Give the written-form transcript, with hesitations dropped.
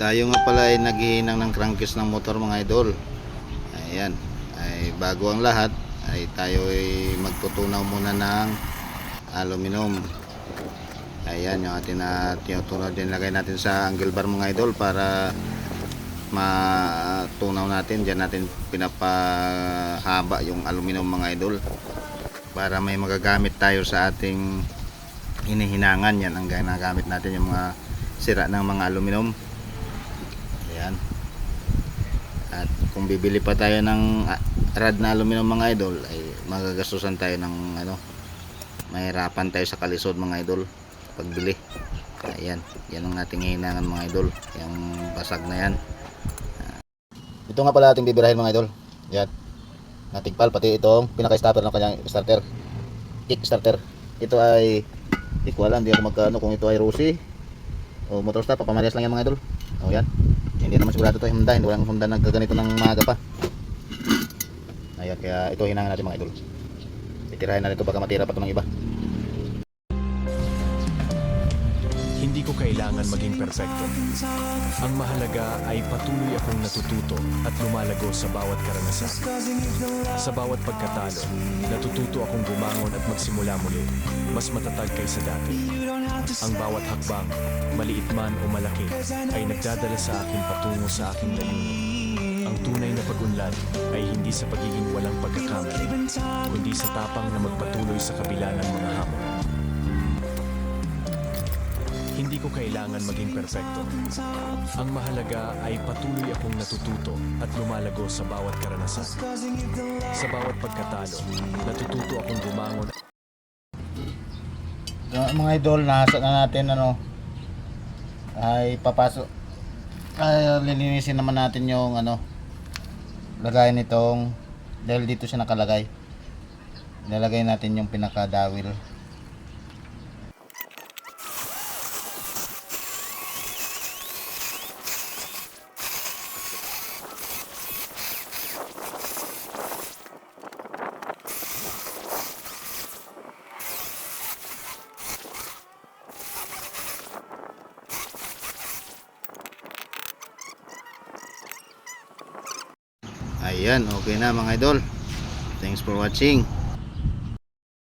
Tayo nga pala ay naghihinang ng crankcase ng motor mga idol. Ayan, ay bago ang lahat ay tayo ay magtutunaw muna ng aluminum. Ayan yung ating tinutunaw din, lagay natin sa angle bar mga idol para matunaw natin. Diyan natin pinapahaba yung aluminum mga idol para may magagamit tayo sa ating hinihinangan. Yan ang ginagamit natin, yung mga sira ng mga aluminum. Ayan. At kung bibili pa tayo ng rad na aluminum mga idol ay magagastusan tayo ng mahirapan tayo sa kalisod mga idol pagbili. Ayan, yan ang ating hihinangan mga idol, yung basag na yan. Ito nga pala ating bibirahin mga idol. Yan, natigpal pati itong pinaka-starter ng kanyang starter, kick starter. Ito ay hindi ko alam, hindi ako magkano kung ito ay Rossi o Motorstar, papamarias lang yan mga idol. O yan, hindi naman sigurado ito Honda, hindi walang Honda nagkaganito ng maaga pa. Ayan, kaya ito hinangan natin mga idol. Itirahin natin ito, baka matira pa ito ng iba. Hindi ko kailangan maging perpekto. Ang mahalaga ay patuloy akong natututo at lumalago sa bawat karanasan. Sa bawat pagkatalo, natututo akong bumangon at magsimula muli, mas matatag kaysa dati. Ang bawat hakbang, maliit man o malaki, ay nagdadala sa akin patungo sa aking layunin. Ang tunay na pag-unlad ay hindi sa pagiging walang pagkakamali, kundi sa tapang na magpatuloy sa kabila ng mga hamon. Hindi ko kailangan maging perpekto. Ang mahalaga ay patuloy akong natututo at lumalago sa bawat karanasan. Sa bawat pagkatalo, natututo akong bumangon. Mga idol, nasa na natin ay papasok, ay lilinisin naman natin yung lagay nitong, dahil dito siya nakalagay, lalagay natin yung pinaka-dowel. Ayan, okay na mga idol. Thanks for watching.